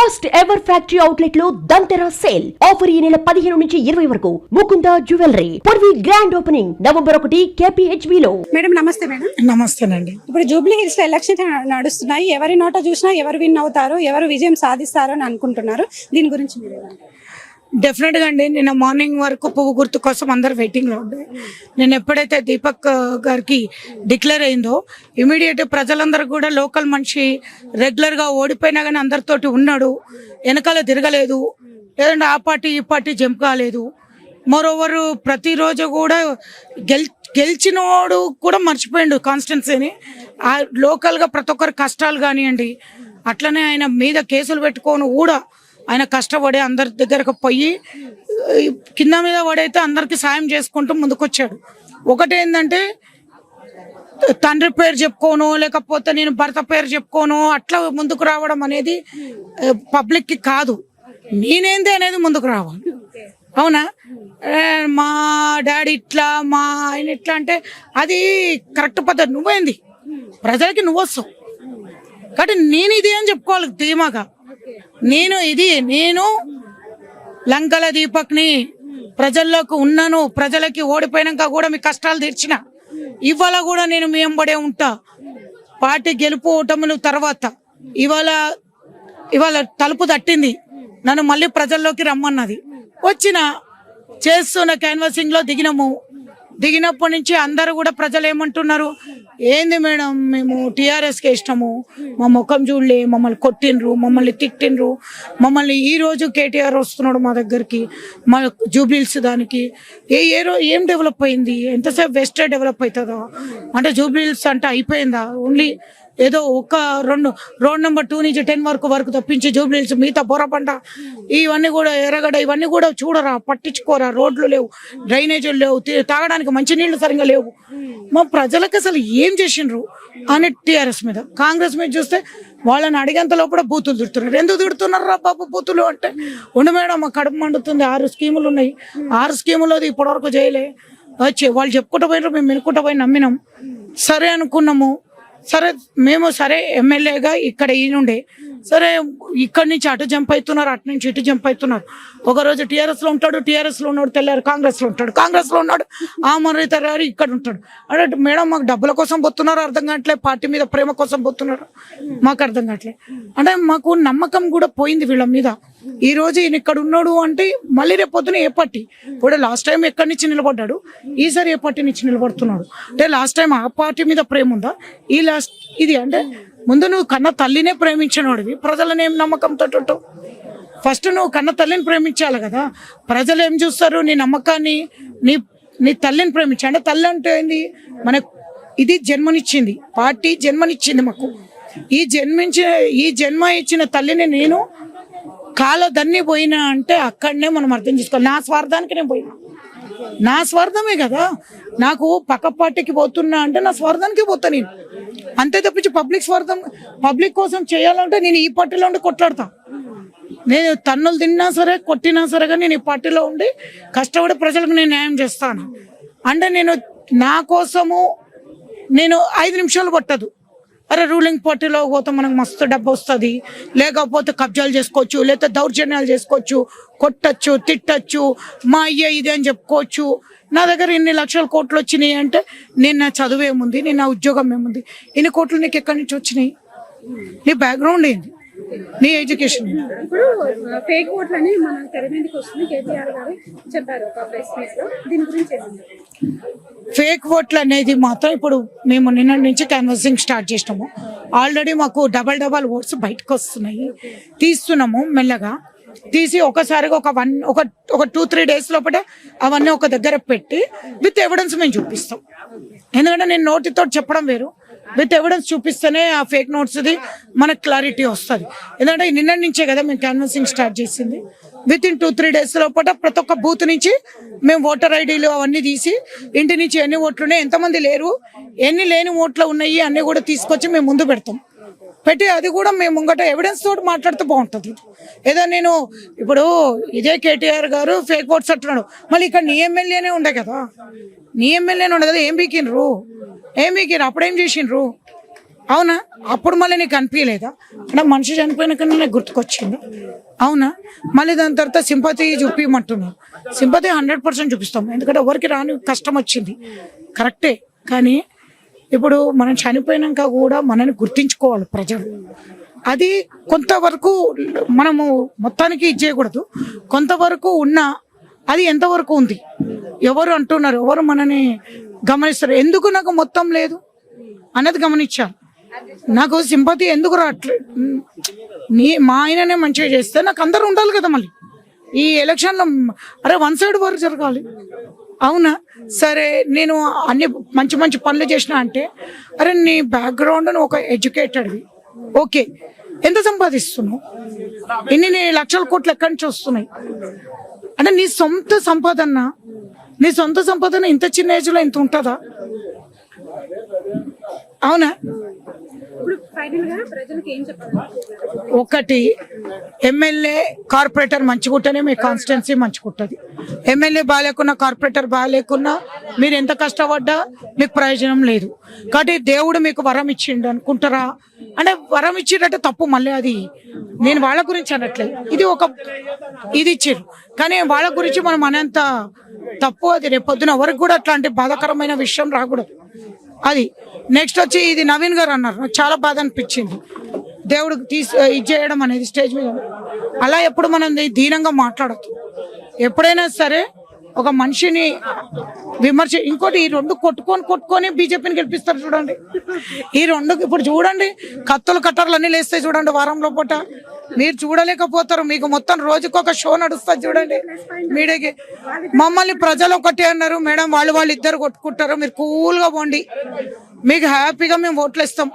First ever factory outlet లో దంతెరా sale offer ఈ నెల 15 నుంచి 20 వరకు Mukunda jewellery Purvi grand opening November 1 KPHB లో. మేడం నమస్తే. మేడం నమస్తేనండి. ఇప్పుడు జూబ్లీ హిల్స్ లో ఎలక్షన్ నడుస్తున్నాయి. ఎవరి నోట చూసినా ఎవరు విన్ అవుతారు, ఎవరు విజయం సాధిస్తారు అని అనుకుంటున్నారు. దీని గురించి మీరు ఏమంటారు? డెఫినెట్ గా అండి, నిన్న మార్నింగ్ వరకు పువ్వు గుర్తు కోసం అందరు వెయిటింగ్ లో ఉండే. నేను ఎప్పుడైతే దీపక్ గారికి డిక్లేర్ అయిందో ఇమీడియట్ ప్రజలందరూ కూడా లోకల్ మనిషి రెగ్యులర్ గా ఓడిపోయినా కానీ అందరితోటి ఉన్నాడు, వెనకాల తిరగలేదు, లేదంటే ఆ పార్టీ ఈ పార్టీ జంప్ కాలేదు. మరోవర్ ప్రతిరోజు కూడా గెలిచినోడు కూడా మర్చిపోయిండు కాన్స్టిట్యున్సీని. ఆ లోకల్ గా ప్రతి ఒక్కరి కష్టాలు కానివ్వండి, అట్లనే ఆయన మీద కేసులు పెట్టుకొని కూడా ఆయన కష్టపడి అందరి దగ్గరకు పోయి కింద మీద పడైతే అందరికి సాయం చేసుకుంటూ ముందుకొచ్చాడు. ఒకటేంటంటే తండ్రి పేరు చెప్పుకోను, లేకపోతే నేను భర్త పేరు చెప్పుకోను, అట్లా ముందుకు రావడం అనేది పబ్లిక్ కి కాదు, నేనేంది అనేది ముందుకు రావాలి. అవునా, మా డాడీ ఇట్లా, మా ఆయన ఇట్లా అంటే అది కరెక్ట్ పద్ధతి. నువ్వేంది ప్రజలకి నువ్వు వస్తావు కాబట్టి నేను ఇది అని చెప్పుకోవాలి ధీమాగా. నేను లంకల దీపక్ని, ప్రజల్లోకి ఉన్నాను, ప్రజలకి ఓడిపోయినాక కూడా మీ కష్టాలు తీర్చిన, ఇవాళ కూడా నేను మీ వెంబడే ఉంటా. పార్టీ గెలుపు ఓటముల తర్వాత ఇవాళ తలుపు తట్టింది, నన్ను మళ్ళీ ప్రజల్లోకి రమ్మన్నది. వచ్చిన చేస్తున్న క్యాన్వాసింగ్ లో దిగినప్పటి నుంచి అందరూ కూడా ప్రజలు ఏమంటున్నారు, ఏంది మేడం మేము టీఆర్ఎస్కి ఇష్టము, మా ముఖం చూడలే, మమ్మల్ని కొట్టిండ్రు, మమ్మల్ని తిట్టిండ్రు, మమ్మల్ని ఈ రోజు కేటీఆర్ వస్తున్నాడు మా దగ్గరికి, మా జూబ్లీహిల్స్ దానికి ఏం డెవలప్ అయింది, ఎంతసేపు వెస్ట్ డెవలప్ అవుతుందా అంటే జూబ్లీహిల్స్ అంటే అయిపోయిందా, ఓన్లీ ఏదో ఒక రోడ్ నెంబర్ 2 నుంచి 10 వరకు తప్పించి జూబ్లీహిల్స్ మిగతా బొర్రపంట ఇవన్నీ కూడా ఎర్రగడ్డ ఇవన్నీ కూడా చూడరా, పట్టించుకోరా, రోడ్లు లేవు, డ్రైనేజీలు లేవు, తాగడానికి మంచినీళ్ళు సరిగా లేవు. మా ప్రజలకు అసలు ఏం చేసిండ్రు అని టీఆర్ఎస్ మీద. కాంగ్రెస్ మీద చూస్తే వాళ్ళని అడిగేంత లోపల బూతులు తిడుతున్నారు. ఎందుకు తిడుతున్నారు రా బాబు బూతులు అంటే, ఉండు మేడం మా కడుపు మండుతుంది, 6 స్కీములు ఉన్నాయి, 6 స్కీములు అది ఇప్పటివరకు చేయలే, వాళ్ళు చెప్పుకుంటూ పోయినారు, మేము వినుకుంటూ పోయి నమ్మినాం, సరే అనుకున్నాము. సరే ఎమ్మెల్యేగా ఇక్కడ ఈయనుండే, సరే ఇక్కడి నుంచి అటు జంప్ అవుతున్నారు, అటు నుంచి ఇటు జంప్ అవుతున్నారు. ఒకరోజు టీఆర్ఎస్ లో ఉంటాడు, టీఆర్ఎస్ లో ఉన్నాడు, తెల్లారు కాంగ్రెస్ లో ఉంటాడు, కాంగ్రెస్ లో ఉన్నాడు, ఆ మరి తెల్లారు ఇక్కడ ఉంటాడు. అంటే మేడం మాకు డబ్బుల కోసం పోతున్నారు అర్థం కావట్లేదు, పార్టీ మీద ప్రేమ కోసం పోతున్నారు మాకు అర్థం కావట్లేదు. అంటే మాకు నమ్మకం కూడా పోయింది వీళ్ళ మీద. ఈ రోజు ఈయన ఇక్కడ ఉన్నాడు అంటే మళ్ళీ రేపు పొద్దున ఏ పార్టీ, ఇప్పుడు లాస్ట్ టైం ఎక్కడి నుంచి నిలబడ్డాడు, ఈసారి ఏ పార్టీ నుంచి నిలబడుతున్నాడు అంటే లాస్ట్ టైం ఆ పార్టీ మీద ప్రేమ ఉందా, ఇది అంటే ముందు నువ్వు కన్న తల్లినే ప్రేమించినోడివి, ప్రజలను ఏం నమ్మకంతో ఉంటావు? ఫస్ట్ నువ్వు కన్న తల్లిని ప్రేమించాలి కదా. ప్రజలు ఏం చూస్తారు, నీ నమ్మకాన్ని, నీ తల్లిని ప్రేమించా. అంటే తల్లి అంటే ఏంది, మనకు ఇది జన్మనిచ్చింది, పార్టీ జన్మనిచ్చింది మాకు. ఈ జన్మ ఇచ్చిన తల్లిని నేను కాలదన్ని పోయినా అంటే అక్కడనే మనం అర్థం చేసుకోవాలి. నా స్వార్థానికి నేను పోయినా, నా స్వార్థమే కదా. నాకు పక్క పార్టీకి పోతున్నా అంటే నా స్వార్థానికి పోతా నేను, అంతే తప్పించి పబ్లిక్ కోసం చేయాలంటే నేను ఈ పార్టీలో ఉండి కొట్లాడతా. నేను తన్నులు తిన్నా సరే, కొట్టినా సరే, కానీ నేను ఈ పార్టీలో ఉండి కష్టపడి ప్రజలకు నేను న్యాయం చేస్తాను. అంటే నా కోసము నేను 5 నిమిషాలు పట్టదు. అరే రూలింగ్ పార్టీలో పోతే మనకు మస్తు డబ్బు వస్తుంది, లేకపోతే కబ్జాలు చేసుకోవచ్చు, లేకపోతే దౌర్జన్యాలు చేసుకోవచ్చు, కొట్టచ్చు, తిట్టచ్చు, మా అయ్య ఇది అని చెప్పుకోవచ్చు. నా దగ్గర ఇన్ని లక్షల కోట్లు వచ్చినాయి అంటే నేను నా చదువు ఏముంది, నేను నా ఉద్యోగం ఏముంది, ఇన్ని కోట్లు నీకు ఎక్కడి నుంచి వచ్చినాయి, నీ బ్యాక్గ్రౌండ్ ఏంది, నీ ఎడ్యుకేషన్. ఇప్పుడు ఫేక్ ఓట్లని మన తెర మీదకి వస్తుంది, కేటీఆర్ గారు చెప్పారు ఒక ప్రెస్ మీట్ లో, దీని గురించి ఏమన్నారు? ఫేక్ ఓట్లు అనేది మాత్రం ఇప్పుడు మేము నిన్న నుంచి క్యాన్వాసింగ్ స్టార్ట్ చేసినాము. ఆల్రెడీ మాకు డబల్ ఓట్స్ బయటకు వస్తున్నాయి, తీస్తున్నాము. మెల్లగా తీసి ఒకసారిగా ఒక 2-3 డేస్ లోపల అవన్నీ ఒక దగ్గర పెట్టి విత్ ఎవిడెన్స్ మేము చూపిస్తాం. ఎందుకంటే నేను నోటితో చెప్పడం వేరు, విత్ ఎవిడెన్స్ చూపిస్తేనే ఆ ఫేక్ నోట్స్ది మనకు క్లారిటీ వస్తుంది. ఎందుకంటే నిన్న నుంచే కదా మేము క్యాన్వాసింగ్ స్టార్ట్ చేసింది. విత్ ఇన్ 2-3 డేస్ లోపల ప్రతి ఒక్క బూత్ నుంచి మేము ఓటర్ ఐడీలు అవన్నీ తీసి, ఇంటి నుంచి ఎన్ని ఓట్లు ఉన్నాయి, ఎంతమంది లేరు, ఎన్ని లేని ఓట్లు ఉన్నాయి అన్నీ కూడా తీసుకొచ్చి మేము ముందు పెట్టి అది కూడా మేము ముంగట ఎవిడెన్స్ తోటి మాట్లాడితే బాగుంటుంది. ఏదో నేను ఇప్పుడు ఇదే కేటీఆర్ గారు ఫేక్ ఓట్స్ అంటున్నాడు, మళ్ళీ ఇక్కడ నీ ఎమ్మెల్యేనే ఉండే కదా, ఏం బీకిండ్రు, అప్పుడేం చేసిండ్రు, అవునా? అప్పుడు మళ్ళీ నీకు అనిపించలేదా? అంటే మనిషి చనిపోయిన కన్నా నాకు గుర్తుకొచ్చింది. అవునా? మళ్ళీ దాని తర్వాత సింపతి చూపించమంటున్నాను. సింపతి 100% చూపిస్తాం, ఎందుకంటే ఎవరికి రాని కష్టం వచ్చింది, కరెక్టే. కానీ ఇప్పుడు మనం చనిపోయినాక కూడా మనని గుర్తించుకోవాలి ప్రజలు. అది కొంతవరకు మనము మొత్తానికి ఇచ్చేయకూడదు, కొంతవరకు ఉన్నా అది ఎంతవరకు ఉంది, ఎవరు అంటున్నారు, ఎవరు మనని గమనిస్తారు, ఎందుకు నాకు మొత్తం లేదు అన్నది గమనించాలి. నాకు సింపతి ఎందుకు రావట్లేదు, మా ఆయననే మంచిగా చేస్తే నాకు అందరూ ఉండాలి కదా. మళ్ళీ ఈ ఎలక్షన్లో అరే వన్ సైడ్ వారు జరగాలి. అవునా? సరే నేను అన్ని మంచి మంచి పనులు చేసిన అంటే, అరే నీ బ్యాక్గ్రౌండ్ ఒక ఎడ్యుకేటెడ్వి, ఓకే, ఎంత సంపాదిస్తున్నావు, ఇన్ని లక్షల కోట్లు ఎక్కడి నుంచి వస్తున్నాయి అంటే నీ సొంత సంపాదన ఇంత చిన్న ఏజ్లో ఇంత ఉంటుందా? అవునా? ఒకటి, ఎమ్మెల్యే కార్పొరేటర్ మంచిగుంటేనే మీ కాన్స్టిట్యున్సీ మంచిగుంటుంది. ఎమ్మెల్యే బాగాలేకున్నా కార్పొరేటర్ బాగాలేకున్నా మీరు ఎంత కష్టపడ్డా మీకు ప్రయోజనం లేదు. కాబట్టి దేవుడు మీకు వరం ఇచ్చిండు అనుకుంటారా అంటే, వరం ఇచ్చినట్టే తప్పు. మళ్ళీ అది నేను వాళ్ళ గురించి అనట్లేదు, ఇది ఇచ్చిర్రు కానీ వాళ్ళ గురించి మనం అనేంత తప్పు అది. రేపొద్దున ఎవరికి కూడా అట్లాంటి బాధాకరమైన విషయం రాకూడదు. అది నెక్స్ట్ వచ్చి ఇది నవీన్ గారు అన్నారు, నాకు చాలా బాధ అనిపించింది దేవుడు ఇది చేయడం అనేది స్టేజ్ మీద. అలా ఎప్పుడు మనం దీనంగా మాట్లాడద్దు. ఎప్పుడైనా సరే ఒక మనిషిని విమర్శ, ఇంకోటి ఈ రెండు కొట్టుకొని బీజేపీని గెలిపిస్తారు చూడండి. ఈ రెండు ఇప్పుడు చూడండి, కత్తులు కట్టర్లు అన్ని లేస్తాయి చూడండి వారంలో పూట, మీరు చూడలేకపోతారు. మీకు మొత్తం రోజుకొక షో నడుస్తుంది చూడండి మీడియాకి. మమ్మల్ని ప్రజలు ఒకటే అన్నారు, మేడం వాళ్ళు ఇద్దరు కొట్టుకుంటారు, మీరు కూల్గా పోండి, మీకు హ్యాపీగా మేము ఓట్లు ఇస్తాం.